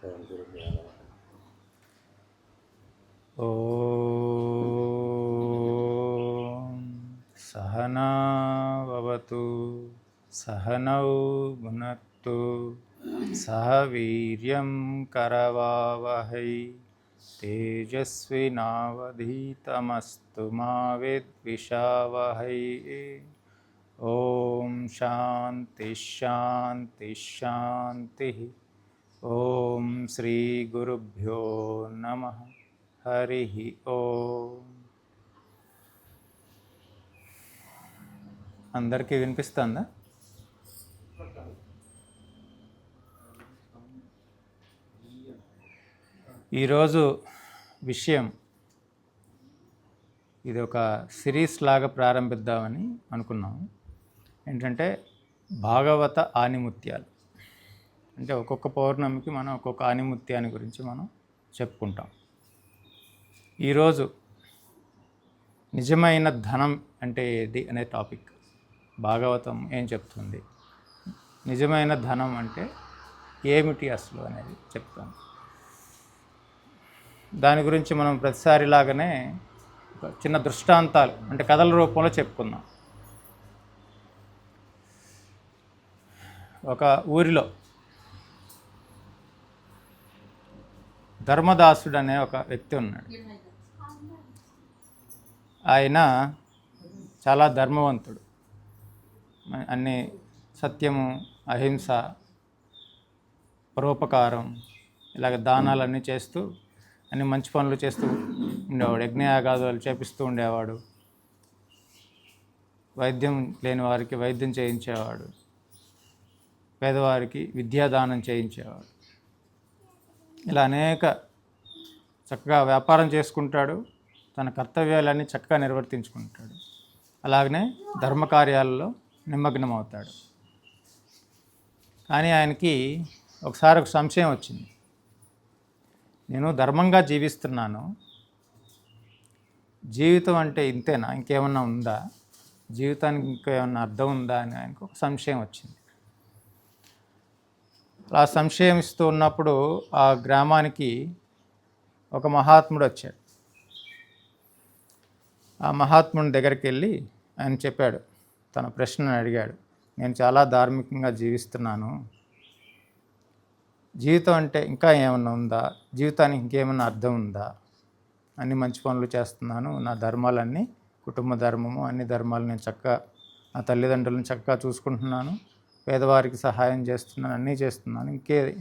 ఓం గురుభ్యో నమః. ఓం సహనా భవతు సహనౌ భునక్తు సహ వీర్యం కరవావహై తేజస్వినావధీతమస్తు మా విద్విషావహై. ఓం శాంతి శాంతి శాంతి. ఓం శ్రీ గురుభ్యో నమః. హరి ఓం. అందరికీ వినిపిస్తుందా? ఈరోజు విషయం ఇది ఒక సిరీస్ లాగా ప్రారంభిద్దామని అనుకున్నాము. ఏంటంటే భాగవత ఆణిముత్యాలు. అంటే ఒక్కొక్క పౌర్ణమికి మనం ఒక్కొక్క ఆణిముత్యాన్ని గురించి మనం చెప్పుకుంటాం. ఈరోజు నిజమైన ధనం అంటే ఏది అనే టాపిక్. భాగవతం ఏం చెప్తుంది, నిజమైన ధనం అంటే ఏమిటి అసలు అనేది చెప్తాను. దాని గురించి మనం ప్రతిసారిలాగానే ఒక చిన్న దృష్టాంతాలు అంటే కథల రూపంలో చెప్పుకుందాం. ఒక ఊరిలో ధర్మదాసుడు అనే ఒక వ్యక్తి ఉన్నాడు. ఆయన చాలా ధర్మవంతుడు. అన్ని సత్యము, అహింస, పరోపకారం, ఇలాగ దానాలన్నీ చేస్తూ అన్ని మంచి పనులు చేస్తూ ఉండేవాడు. యజ్ఞయాగాదులు చేపిస్తూ ఉండేవాడు. వైద్యం లేని వారికి వైద్యం చేయించేవాడు. పేదవారికి విద్యాదానం చేయించేవాడు. ఇలా అనేక చక్కగా వ్యాపారం చేసుకుంటాడు. తన కర్తవ్యాలన్నీ చక్కగా నిర్వర్తించుకుంటాడు. అలాగనే ధర్మకార్యాలలో నిమగ్నమవుతాడు. కానీ ఆయనకి ఒకసారి ఒక సంశయం వచ్చింది. నేను ధర్మంగా జీవిస్తున్నాను, జీవితం అంటే ఇంతేనా, ఇంకేమన్నా ఉందా, జీవితానికి ఇంకేమన్నా అర్థం ఉందా అని ఆయనకు ఒక సంశయం వచ్చింది. అలా సంశయమిస్తూ ఉన్నప్పుడు ఆ గ్రామానికి ఒక మహాత్ముడు వచ్చాడు. ఆ మహాత్ముని దగ్గరికి వెళ్ళి ఆయన చెప్పాడు, తన ప్రశ్నను అడిగాడు. నేను చాలా ధార్మికంగా జీవిస్తున్నాను, జీవితం అంటే ఇంకా ఏమన్నా ఉందా, జీవితానికి ఇంకేమన్నా అర్థం ఉందా, అన్ని మంచి పనులు చేస్తున్నాను, నా ధర్మాలన్నీ, కుటుంబ ధర్మము అన్ని ధర్మాలు నేను చక్కగా, నా తల్లిదండ్రులను చక్కగా చూసుకుంటున్నాను, పేదవారికి సహాయం చేస్తున్నాను, అన్నీ చేస్తున్నాను,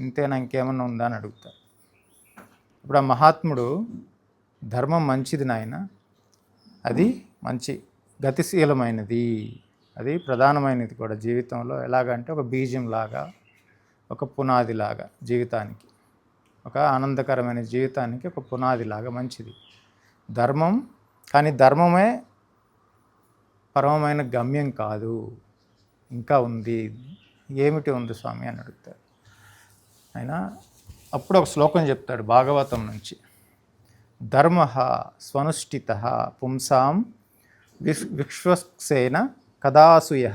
ఇంతేనా, ఇంకేమన్నా ఉందా అని అడుగుతారు. ఇప్పుడు ఆ మహాత్ముడు, ధర్మం మంచిది నాయన, అది మంచి గతిశీలమైనది, అది ప్రధానమైనది కూడా జీవితంలో. ఎలాగంటే ఒక బీజం లాగా, ఒక పునాది లాగా జీవితానికి, ఒక ఆనందకరమైన జీవితానికి ఒక పునాది లాగా మంచిది ధర్మం. కానీ ధర్మమే పరమమైన గమ్యం కాదు, ఇంకా ఉంది. ఏమిటి ఉంది స్వామి అని అడుగుతాడు. ఆయన అప్పుడు ఒక శ్లోకం చెప్తాడు భాగవతం నుంచి. ధర్మ స్వనుష్ఠిత పుంసాం విశ్వక్సేన కదాసూయ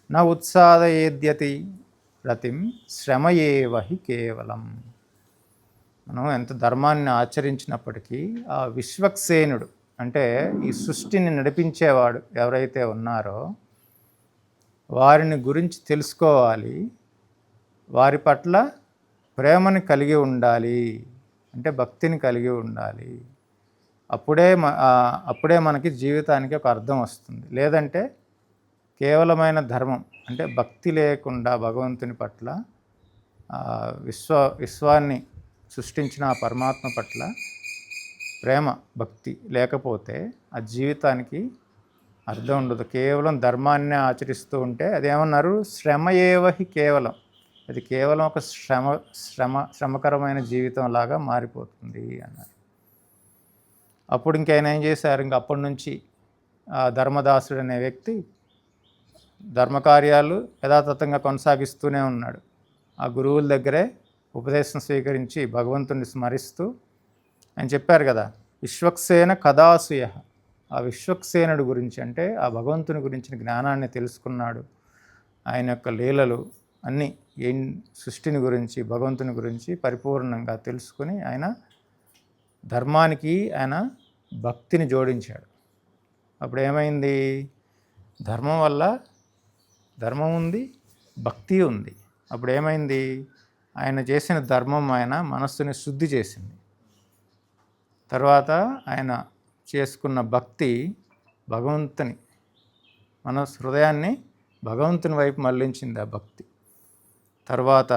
న ఉత్సాదయేద్యతి రతిం శ్రమయేవ హి కేవలం. మనం ఎంత ధర్మాన్ని ఆచరించినప్పటికీ ఆ విశ్వక్సేనుడు అంటే ఈ సృష్టిని నడిపించేవాడు ఎవరైతే ఉన్నారో వారిని గురించి తెలుసుకోవాలి, వారి పట్ల ప్రేమని కలిగి ఉండాలి, అంటే భక్తిని కలిగి ఉండాలి. అప్పుడే మనకి జీవితానికి ఒక అర్థం వస్తుంది. లేదంటే కేవలమైన ధర్మం అంటే భక్తి లేకుండా భగవంతుని పట్ల, విశ్వాన్ని సృష్టించిన ఆ పరమాత్మ పట్ల ప్రేమ భక్తి లేకపోతే ఆ జీవితానికి అర్థం ఉండదు. కేవలం ధర్మాన్ని ఆచరిస్తూ ఉంటే అదేమన్నారు, శ్రమయేవహి కేవలం, అది కేవలం ఒక శ్రమకరమైన జీవితం లాగా మారిపోతుంది అన్నారు. అప్పుడు ఇంకైనా ఏం చేశారు, ఇంక అప్పటి నుంచి ఆ ధర్మదాసుడు అనే వ్యక్తి ధర్మకార్యాలు యథాతథంగా కొనసాగిస్తూనే ఉన్నాడు. ఆ గురువుల దగ్గరే ఉపదేశం స్వీకరించి భగవంతుని స్మరిస్తూ ఆయన చెప్పారు కదా, విశ్వక్సేన కదాసూయ. ఆ విశ్వక్సేనుడు గురించి అంటే ఆ భగవంతుని గురించిన జ్ఞానాన్ని తెలుసుకున్నాడు. ఆయన యొక్క లీలలు, అన్నీ ఏం సృష్టిని గురించి భగవంతుని గురించి పరిపూర్ణంగా తెలుసుకుని ఆయన ధర్మానికి ఆయన భక్తిని జోడించాడు. అప్పుడు ఏమైంది? ధర్మం వల్ల ధర్మం ఉంది, భక్తి ఉంది. అప్పుడు ఏమైంది? ఆయన చేసిన ధర్మం ఆయన మనస్సుని శుద్ధి చేసింది. తర్వాత ఆయన చేసుకున్న భక్తి భగవంతుని మన హృదయాన్ని భగవంతుని వైపు మళ్ళించింది ఆ భక్తి. తర్వాత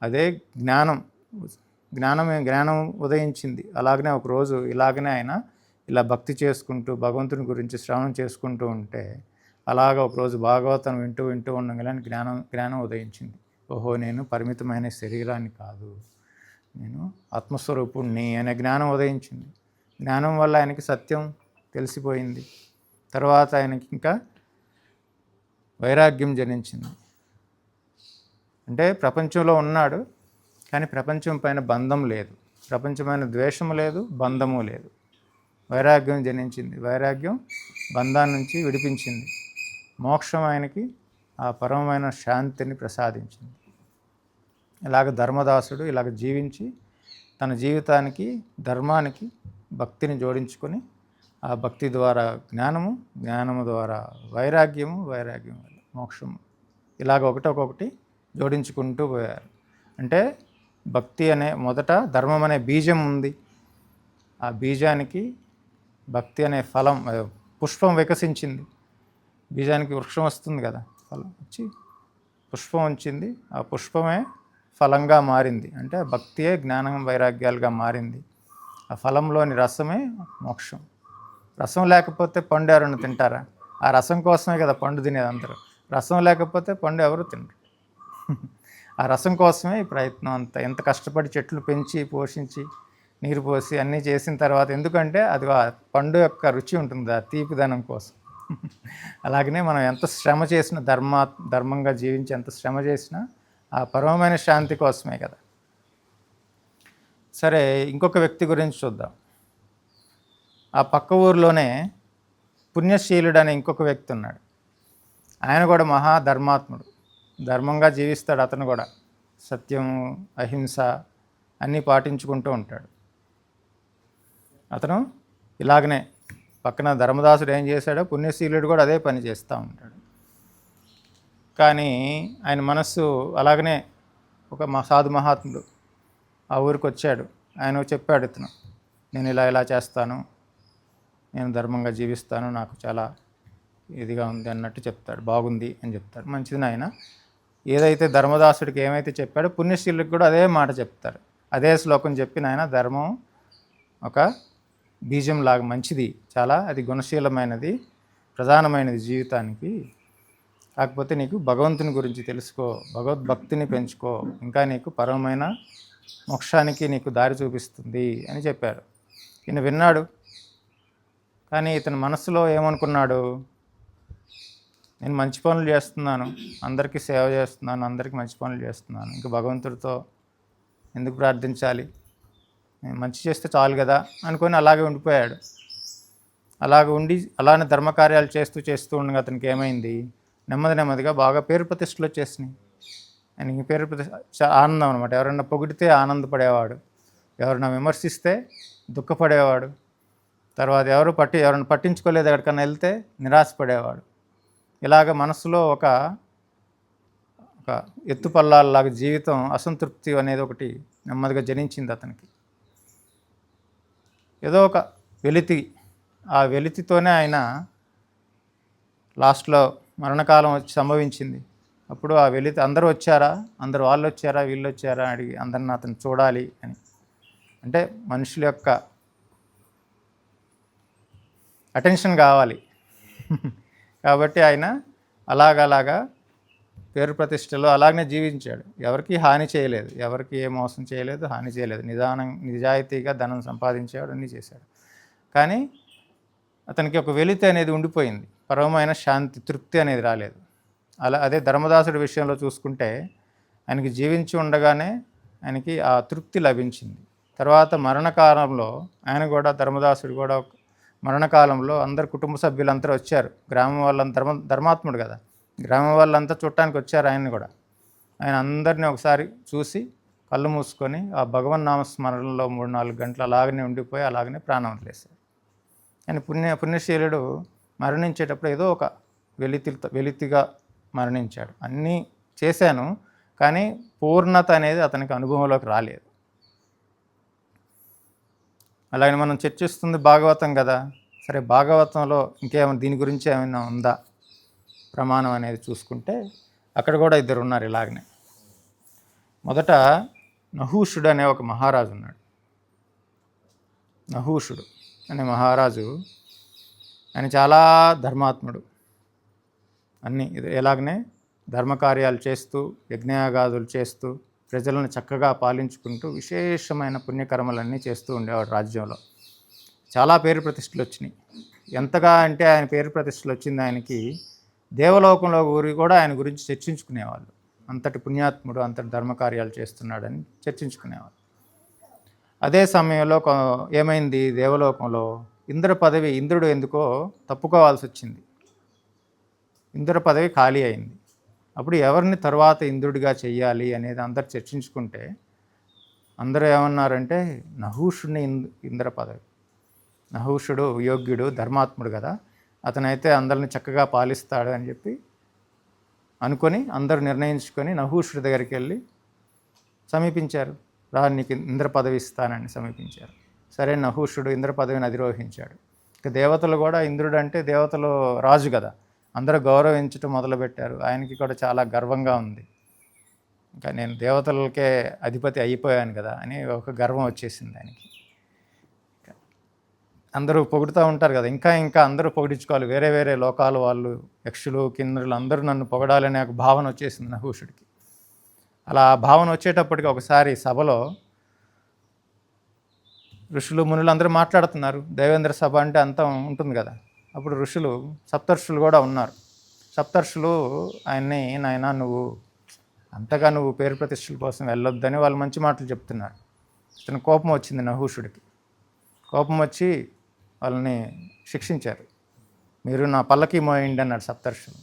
అదే జ్ఞానం ఉదయించింది. అలాగనే ఒకరోజు ఇలాగనే ఆయన ఇలా భక్తి చేసుకుంటూ భగవంతుని గురించి శ్రవణం చేసుకుంటూ ఉంటే అలాగ ఒకరోజు భాగవతం వింటూ ఉండగానే జ్ఞానం ఉదయించింది. ఓహో, నేను పరిమితమైన శరీరాన్ని కాదు, నేను ఆత్మస్వరూపుణ్ణి అనే జ్ఞానం ఉదయించింది. జ్ఞానం వల్ల ఆయనకి సత్యం తెలిసిపోయింది. తర్వాత ఆయనకి ఇంకా వైరాగ్యం జనించింది. అంటే ప్రపంచంలో ఉన్నాడు, కానీ ప్రపంచం పైన బంధం లేదు, ప్రపంచమైన ద్వేషము లేదు, బంధము లేదు. వైరాగ్యం జనించింది. వైరాగ్యం బంధాన్ని నుంచి విడిపించింది. మోక్షం ఆయనకి ఆ పరమమైన శాంతిని ప్రసాదించింది. ఇలాగ ధర్మదాసుడు ఇలాగ జీవించి తన జీవితానికి ధర్మానికి భక్తిని జోడించుకొని ఆ భక్తి ద్వారా జ్ఞానము ద్వారా వైరాగ్యం వల్ల మోక్షము, ఇలాగ ఒకటొకటి జోడించుకుంటూ పోయారు. అంటే భక్తి అనే మొదట ధర్మం అనే బీజం ఉంది. ఆ బీజానికి భక్తి అనే ఫలం పుష్పం వికసించింది. బీజానికి వృక్షం వస్తుంది కదా, ఫలం వచ్చి పుష్పం వచ్చింది. ఆ పుష్పమే ఫలంగా మారింది. అంటే భక్తియే జ్ఞానం వైరాగ్యాలుగా మారింది. ఆ ఫలంలోని రసమే మోక్షం. రసం లేకపోతే పండు ఎవరైనా తింటారా? ఆ రసం కోసమే కదా పండు తినేది అందరూ. రసం లేకపోతే పండు ఎవరు తినరు. ఆ రసం కోసమే ఈ ప్రయత్నం అంతా. ఎంత కష్టపడి చెట్లు పెంచి పోషించి నీరు పోసి అన్నీ చేసిన తర్వాత, ఎందుకంటే అది ఆ పండు యొక్క రుచి ఉంటుంది, ఆ తీపిదనం కోసం. అలాగనే మనం ఎంత శ్రమ చేసినా ధర్మంగా జీవించి ఎంత శ్రమ చేసినా ఆ పరమమైన శాంతి కోసమే కదా. సరే, ఇంకొక వ్యక్తి గురించి చూద్దాం. ఆ పక్క ఊరిలోనే పుణ్యశీలుడు అనే ఇంకొక వ్యక్తి ఉన్నాడు. ఆయన కూడా మహాధర్మాత్ముడు, ధర్మంగా జీవిస్తాడు. అతను కూడా సత్యం, అహింస అన్నీ పాటించుకుంటూ ఉంటాడు. అతను ఇలాగనే పక్కన ధర్మదాసుడు ఏం చేశాడో పుణ్యశీలుడు కూడా అదే పని చేస్తూ ఉంటాడు. కానీ ఆయన మనస్సు అలాగనే ఒక సాధు మహాత్ముడు ఆ ఊరికి వచ్చాడు. ఆయన చెప్పాడు, ఇతను నేను ఇలా చేస్తాను, నేను ధర్మంగా జీవిస్తాను, నాకు చాలా ఇదిగా ఉంది అన్నట్టు చెప్తాడు. బాగుంది అని చెప్తాడు. మంచిది నాయన. ఏదైతే ధర్మదాసుడికి ఏమైతే చెప్పాడో పుణ్యశీలుడికి కూడా అదే మాట చెప్తారు. అదే శ్లోకం చెప్పి, నాయన ధర్మం ఒక బీజం లాగా మంచిది, చాలా అది గుణశీలమైనది, ప్రధానమైనది జీవితానికి. కాకపోతే నీకు భగవంతుని గురించి తెలుసుకో, భగవద్భక్తిని పెంచుకో, ఇంకా నీకు పరమైన మోక్షానికి నీకు దారి చూపిస్తుంది అని చెప్పారు. ఈయన విన్నాడు. కానీ ఇతని మనసులో ఏమనుకున్నాడు? నేను మంచి పనులు చేస్తున్నాను, అందరికీ సేవ చేస్తున్నాను, అందరికీ మంచి పనులు చేస్తున్నాను, ఇంకా భగవంతుడితో ఎందుకు ప్రార్థించాలి, నేను మంచి చేస్తే చాలు కదా అనుకొని అలాగే ఉండిపోయాడు. అలానే ధర్మకార్యాలు చేస్తూ ఉండగా అతనికి ఏమైంది? నెమ్మదిగా బాగా పేరు ప్రతిష్టలు వచ్చేసినాయి. ఆయనకి పేరు ప్రతిష్ట ఆనందం అనమాట. ఎవరన్నా పొగిడితే ఆనందపడేవాడు, ఎవరన్నా విమర్శిస్తే దుఃఖపడేవాడు. తర్వాత ఎవరైనా పట్టించుకోలేదు, ఎక్కడికన్నా వెళ్తే నిరాశపడేవాడు. ఇలాగ మనసులో ఒక ఎత్తుపల్లాల్లాగా జీవితం, అసంతృప్తి అనేది ఒకటి నెమ్మదిగా జనించింది అతనికి. ఏదో ఒక వెలితి, ఆ వెలితితోనే ఆయన లాస్ట్లో మరణకాలం సంభవించింది. అప్పుడు ఆ వెలితి, అందరూ వచ్చారా, వాళ్ళు వచ్చారా, వీళ్ళు వచ్చారా అడిగి అందరిని అతను చూడాలి అని. అంటే మనుషుల యొక్క అటెన్షన్ కావాలి. కాబట్టి ఆయన అలాగా పేరు ప్రతిష్టలో అలాగనే జీవించాడు. ఎవరికి హాని చేయలేదు, ఎవరికి ఏ మోసం చేయలేదు, హాని చేయలేదు. నిజాయితీగా ధనం సంపాదించాడు, అన్నీ చేశాడు. కానీ అతనికి ఒక వెలితి అనేది ఉండిపోయింది, పరమమైన శాంతి, తృప్తి అనేది రాలేదు. అదే ధర్మదాసుడి విషయంలో చూసుకుంటే ఆయనకి జీవించి ఉండగానే ఆయనకి ఆ తృప్తి లభించింది. తర్వాత మరణకాలంలో ఆయన కూడా, ధర్మదాసుడు కూడా మరణకాలంలో అందరు కుటుంబ సభ్యులందరూ వచ్చారు. గ్రామం వాళ్ళంతా, ధర్మాత్ముడు కదా, గ్రామం వాళ్ళంతా చూడటానికి వచ్చారు ఆయన్ని కూడా. ఆయన అందరినీ ఒకసారి చూసి కళ్ళు మూసుకొని ఆ భగవన్నామ స్మరణలో 3-4 గంటలు అలాగనే ఉండిపోయి అలాగనే ప్రాణం వదిలేశారు. కానీ పుణ్యశీలుడు మరణించేటప్పుడు ఏదో ఒక వెలితిగా మరణించాడు. అన్నీ చేశాను కానీ పూర్ణత అనేది అతనికి అనుభవంలోకి రాలేదు. అలాగే మనం చర్చిస్తుంది భాగవతం కదా, సరే భాగవతంలో ఇంకేమైనా దీని గురించి ఏమైనా ఉందా ప్రమాణం అనేది చూసుకుంటే అక్కడ కూడా ఇద్దరు ఉన్నారు ఇలాగనే. మొదట నహూషుడు అనే ఒక మహారాజు ఉన్నాడు. నహూషుడు అనే మహారాజు ఆయన చాలా ధర్మాత్ముడు. అన్నీ ఎలాగనే ధర్మకార్యాలు చేస్తూ యజ్ఞయాగాదులు చేస్తూ ప్రజలను చక్కగా పాలించుకుంటూ విశేషమైన పుణ్యకర్మలన్నీ చేస్తూ ఉండేవాడు. రాజ్యంలో చాలా పేరు ప్రతిష్టలు వచ్చినాయి. ఎంతగా అంటే ఆయన పేరు ప్రతిష్టలు వచ్చింది ఆయనకి, దేవలోకంలో ఊరి కూడా ఆయన గురించి చర్చించుకునేవాళ్ళు. అంతటి పుణ్యాత్ముడు, అంతటి ధర్మకార్యాలు చేస్తున్నాడని చర్చించుకునేవాళ్ళు. అదే సమయంలో ఏమైంది, దేవలోకంలో ఇంద్రుడు ఎందుకో తప్పుకోవాల్సి వచ్చింది. ఇంద్ర పదవి ఖాళీ అయింది. అప్పుడు ఎవరిని తర్వాత ఇంద్రుడిగా చెయ్యాలి అనేది అందరు చర్చించుకుంటే అందరూ ఏమన్నారంటే నహూషుడిని ఇంద్ర పదవి. నహూషుడు యోగ్యుడు, ధర్మాత్ముడు కదా, అతనైతే అందరిని చక్కగా పాలిస్తాడు అని చెప్పి అనుకొని అందరూ నిర్ణయించుకొని నహూషుడి దగ్గరికి వెళ్ళి సమీపించారు. నీకు ఇంద్ర పదవి ఇస్తానని సమీపించారు. సరే, నహూషుడు ఇంద్ర పదవిని అధిరోహించాడు. ఇక దేవతలు కూడా, ఇంద్రుడు అంటే దేవతలు రాజు కదా, అందరూ గౌరవించటం మొదలుపెట్టారు. ఆయనకి కూడా చాలా గర్వంగా ఉంది. ఇంకా నేను దేవతలకే అధిపతి అయిపోయాను కదా అని ఒక గర్వం వచ్చేసింది ఆయనకి. అందరూ పొగుడుతూ ఉంటారు కదా, ఇంకా అందరూ పొగిడించుకోవాలి. వేరే వేరే లోకాల వాళ్ళు, యక్షులు, కిన్నరులు అందరూ నన్ను పొగడాలనే ఒక భావన వచ్చేసింది నహూషుడికి. అలా భావన వచ్చేటప్పటికి ఒకసారి సభలో ఋషులు మునులు అందరూ మాట్లాడుతున్నారు. దేవేంద్ర సభ అంటే అంతా ఉంటుంది కదా. అప్పుడు సప్తర్షులు కూడా ఉన్నారు. సప్తర్షులు ఆయన్ని, నాయనా నువ్వు పేరు ప్రతిష్టల కోసం వెళ్ళొద్దని వాళ్ళు మంచి మాటలు చెప్తున్నారు. ఇతను కోపం వచ్చింది నహూషుడికి. కోపం వచ్చి వాళ్ళని శిక్షించారు. మీరు నా పల్లకి మోయండి అన్నాడు సప్తర్షులు.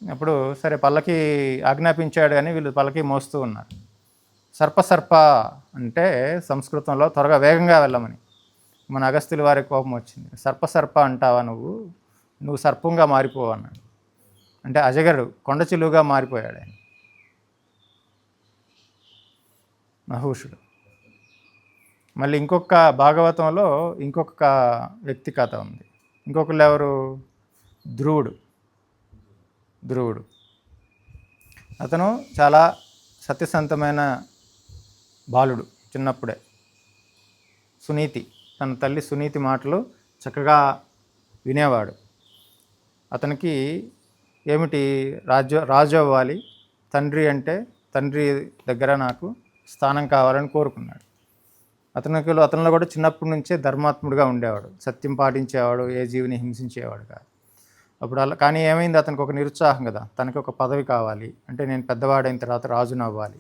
అప్పుడు సరే పల్లకి ఆజ్ఞాపించాడు కానీ వీళ్ళు పల్లకి మోస్తూ ఉన్నారు. సర్ప అంటే సంస్కృతంలో త్వరగా వేగంగా వెళ్ళమని. మన అగస్త్యుల వారికి కోపం వచ్చింది. సర్ప అంటావా నువ్వు సర్పంగా మారిపోవు అన్నాడు. అంటే అజగరుడు కొండ చిలువుగా మారిపోయాడు ఆయన నహూషుడు. మళ్ళీ ఇంకొక భాగవతంలో ఇంకొక వ్యక్తి కథ ఉంది. ఇంకొకళ్ళు ఎవరు, ధ్రువుడు. అతను చాలా సత్యసంతమైన బాలుడు. చిన్నప్పుడే తన తల్లి సునీతి మాటలు చక్కగా వినేవాడు. అతనికి ఏమిటి, రాజు అవ్వాలి, తండ్రి దగ్గర నాకు స్థానం కావాలని కోరుకున్నాడు. అతనిలో కూడా చిన్నప్పటి నుంచే ధర్మాత్ముడిగా ఉండేవాడు, సత్యం పాటించేవాడు, ఏ జీవిని హింసించేవాడు కాదు. అప్పుడు కానీ ఏమైంది, అతనికి ఒక నిరుత్సాహం కదా, తనకి ఒక పదవి కావాలి అంటే నేను పెద్దవాడైన తర్వాత రాజును అవ్వాలి.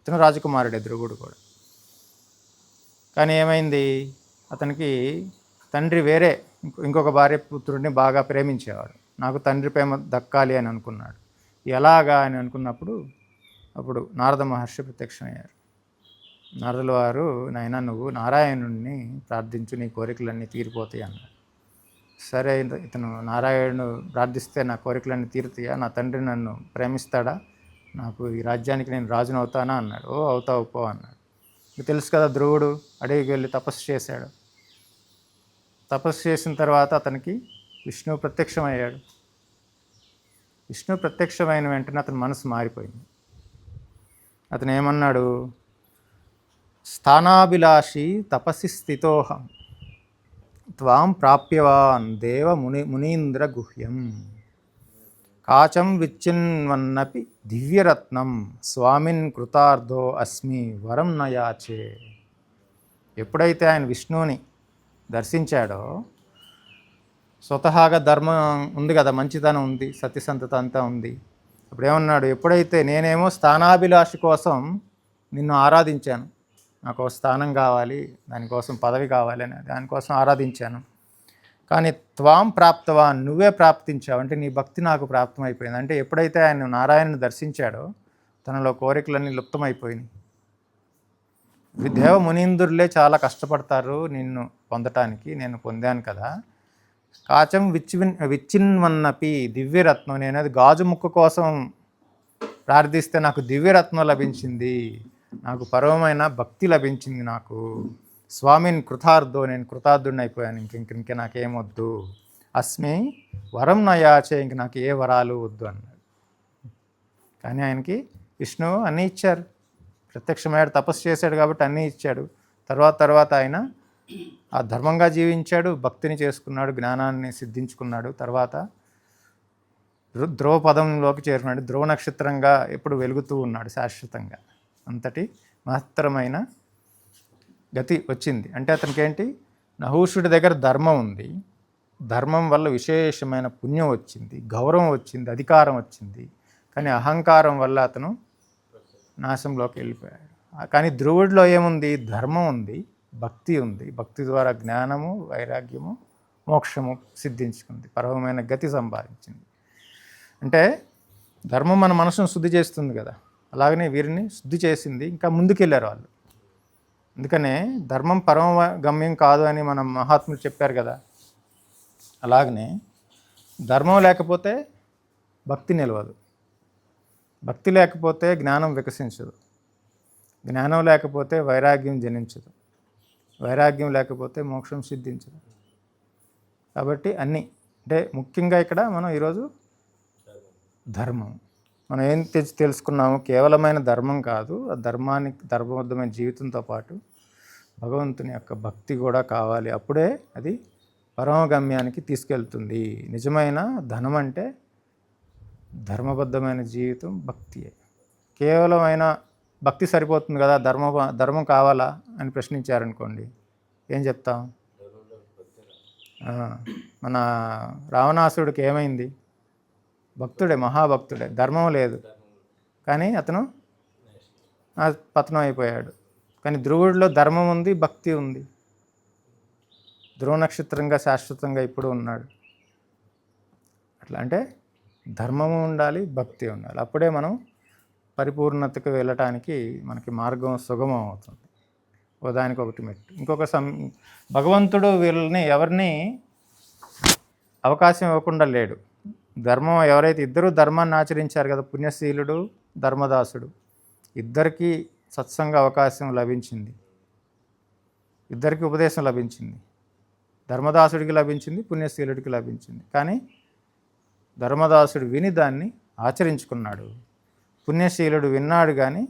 ఇతను రాజకుమారుడే ధ్రువుడు కూడా. కానీ ఏమైంది, అతనికి తండ్రి వేరే ఇంకొక భార్య పుత్రుడిని బాగా ప్రేమించేవాడు. నాకు తండ్రి ప్రేమ దక్కాలి అని అనుకున్నాడు. ఎలాగా అని అనుకున్నప్పుడు అప్పుడు నారద మహర్షి ప్రత్యక్షమయ్యారు. నారదుల వారు, నాయనా నువ్వు నారాయణుడిని ప్రార్థించు, నీ కోరికలన్నీ తీరిపోతాయి అన్నాడు. సరే, ఇతను నారాయణుడు ప్రార్థిస్తే నా కోరికలన్నీ తీరుతాయా, నా తండ్రి నన్ను ప్రేమిస్తాడా, నాకు ఈ రాజ్యానికి నేను రాజును అవుతానా అన్నాడు. అవుతావు పో అన్నాడు. మీకు తెలుసు కదా, ధ్రువుడు అడవికి వెళ్ళి తపస్సు చేశాడు. తపస్సు చేసిన తర్వాత అతనికి విష్ణువు ప్రత్యక్షమయ్యాడు. విష్ణువు ప్రత్యక్షమైన వెంటనే అతని మనసు మారిపోయింది. అతను ఏమన్నాడు, స్థానాభిలాషి తపసి స్థితోహం త్వాం ప్రాప్యవాన్ దేవ మునీంద్ర గుహ్యం కాచం విచ్చిన్వన్నపి దివ్యరత్నం స్వామిన్ కృతార్థో అస్మి వరం నయాచే. ఎప్పుడైతే ఆయన విష్ణువుని దర్శించాడో, స్వతహాగా ధర్మం ఉంది కదా, మంచితనం ఉంది, సత్యసంతత అంతా ఉంది. అప్పుడు ఏమన్నాడు, ఎప్పుడైతే నేనేమో స్థానాభిలాష కోసం నిన్ను ఆరాధించాను, నాకు స్థానం కావాలి, దానికోసం పదవి కావాలి అని దానికోసం ఆరాధించాను. కానీ త్వాం ప్రాప్తవాన్, నువ్వే ప్రాప్తించావు అంటే నీ భక్తి నాకు ప్రాప్తమైపోయింది. అంటే ఎప్పుడైతే ఆయన నారాయణని దర్శించాడో తనలో కోరికలన్నీ లుప్తమైపోయినాయి. దేవ మునీంద్రులే చాలా కష్టపడతారు నిన్ను పొందటానికి, నేను పొందాను కదా. కాచం విచ్చిన్వన్నపి దివ్యరత్నం, నేను అది గాజు ముక్క కోసం ప్రార్థిస్తే నాకు దివ్యరత్నం లభించింది, నాకు పరమమైన భక్తి లభించింది. నాకు స్వామిని కృతార్థో, నేను కృతార్థుడిని అయిపోయాను. ఇంక నాకేమొద్దు. అస్మి వరం నయాచే, ఇంక నాకు ఏ వరాలు వద్దు అన్నాడు. కానీ ఆయనకి విష్ణువు అన్నీ ఇచ్చారు. ప్రత్యక్షమయ్యాడు, తపస్సు చేశాడు కాబట్టి అన్నీ ఇచ్చాడు. తర్వాత ఆయన ఆ ధర్మంగా జీవించాడు, భక్తిని చేసుకున్నాడు, జ్ఞానాన్ని సిద్ధించుకున్నాడు. తర్వాత ధ్రువ పదంలోకి చేరుకున్నాడు. ధ్రువ నక్షత్రంగా ఎప్పుడు వెలుగుతూ ఉన్నాడు శాశ్వతంగా. అంతటి మహత్తరమైన గతి వచ్చింది. అంటే అతనికి ఏంటి, నహూషుడి దగ్గర ధర్మం ఉంది, ధర్మం వల్ల విశేషమైన పుణ్యం వచ్చింది, గౌరవం వచ్చింది, అధికారం వచ్చింది. కానీ అహంకారం వల్ల అతను నాశంలోకి వెళ్ళిపోయాడు. కానీ ధ్రువుడిలో ఏముంది, ధర్మం ఉంది, భక్తి ఉంది. భక్తి ద్వారా జ్ఞానము, వైరాగ్యము, మోక్షము సిద్ధించుకుంది, పరమమైన గతి సంపాదించింది. అంటే ధర్మం మన మనసును శుద్ధి చేస్తుంది కదా, అలాగనే వీరిని శుద్ధి చేసింది. ఇంకా ముందుకెళ్ళారు వాళ్ళు. అందుకనే ధర్మం పరమ గమ్యం కాదు అని మన మహాత్ములు చెప్పారు కదా. అలాగనే ధర్మం లేకపోతే భక్తి నిలవదు, భక్తి లేకపోతే జ్ఞానం వికసించదు, జ్ఞానం లేకపోతే వైరాగ్యం జనించదు, వైరాగ్యం లేకపోతే మోక్షం సిద్ధించదు. కాబట్టి అన్నీ అంటే ముఖ్యంగా ఇక్కడ మనం ఈరోజు ధర్మం మనం ఏం తెలుసుకున్నాము, కేవలమైన ధర్మం కాదు, ఆ ధర్మబద్ధమైన జీవితంతో పాటు భగవంతుని యొక్క భక్తి కూడా కావాలి. అప్పుడే అది పరమగమ్యానికి తీసుకెళ్తుంది. నిజమైన ధనం అంటే ధర్మబద్ధమైన జీవితం, భక్తియే. కేవలమైన భక్తి సరిపోతుంది కదా, ధర్మం కావాలా అని ప్రశ్నించారనుకోండి, ఏం చెప్తాం? మన రావణాసుడికి ఏమైంది? భక్తుడే, మహాభక్తుడే, ధర్మం లేదు కానీ అతను పతనం అయిపోయాడు. కానీ ధ్రువుడిలో ధర్మం ఉంది, భక్తి ఉంది. ధ్రువ నక్షత్రంగా శాశ్వతంగా ఇప్పుడు ఉన్నాడు. అట్లా అంటే ధర్మము ఉండాలి, భక్తి ఉండాలి. అప్పుడే మనం పరిపూర్ణతకు వెళ్ళటానికి మనకి మార్గం సుగమం అవుతుంది. దానికి ఒకటి మెట్టు. ఇంకొక భగవంతుడు వీళ్ళని ఎవరిని అవకాశం ఇవ్వకుండా లేడు. ధర్మం ఎవరైతే ఇద్దరు ధర్మాన్ని ఆచరించారు కదా, పుణ్యశీలుడు, ధర్మదాసుడు, ఇద్దరికీ సత్సంగ అవకాశం లభించింది, ఇద్దరికి ఉపదేశం లభించింది. ధర్మదాసుడికి లభించింది, పుణ్యశీలుడికి లభించింది. కానీ ధర్మదాసుడు విని దాన్ని ఆచరించుకున్నాడు, పుణ్యశీలుడు విన్నాడు కానీ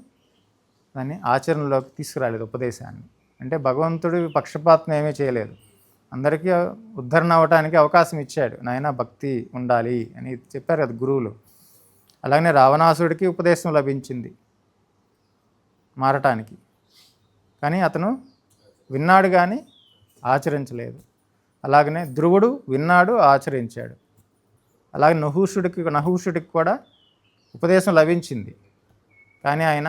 దాన్ని ఆచరణలోకి తీసుకురాలేదు ఉపదేశాన్ని. అంటే భగవంతుడు పక్షపాతం ఏమీ చేయలేదు, అందరికీ ఉద్ధరణ అవ్వటానికి అవకాశం ఇచ్చాడు. నాయన భక్తి ఉండాలి అని చెప్పారు కదా గురువులు. అలాగనే రావణాసుడికి ఉపదేశం లభించింది మారటానికి, కానీ అతను విన్నాడు కానీ ఆచరించలేదు. అలాగనే ధ్రువుడు విన్నాడు, ఆచరించాడు. అలాగే నహూషుడికి కూడా ఉపదేశం లభించింది, కానీ ఆయన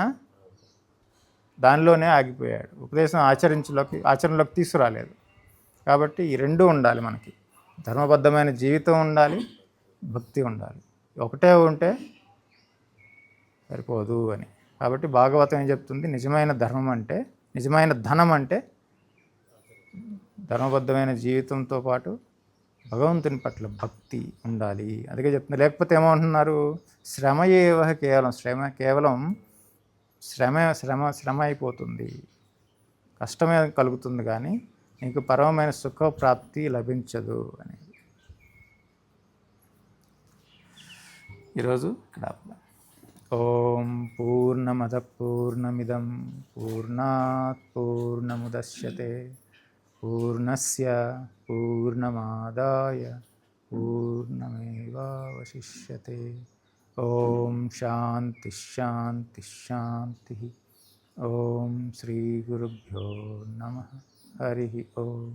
దానిలోనే ఆగిపోయాడు, ఉపదేశం ఆచరణలోకి తీసుకురాలేదు. కాబట్టి ఈ రెండూ ఉండాలి మనకి, ధర్మబద్ధమైన జీవితం ఉండాలి, భక్తి ఉండాలి. ఒకటే ఉంటే సరిపోదు అని. కాబట్టి భాగవతం ఏం చెప్తుంది, నిజమైన ధర్మం అంటే, నిజమైన ధనం అంటే ధర్మబద్ధమైన జీవితంతో పాటు భగవంతుని పట్ల భక్తి ఉండాలి. అందుకే చెప్తున్నారు. లేకపోతే ఏమంటున్నారు, కేవలం శ్రమ అయిపోతుంది, కష్టమే కలుగుతుంది, కానీ నీకు పరమమైన సుఖప్రాప్తి లభించదు అనేది ఈరోజు ఇక్కడ. ఓం పూర్ణమద పూర్ణమిదం పూర్ణాత్ పూర్ణముదశ్యతే పూర్ణస్య పూర్ణమాదాయ పూర్ణమేవావశిష్యతే. ఓం శాంతి శాంతి శాంతి. ఓం శ్రీ గురుభ్యో నమః. హరి ఓం.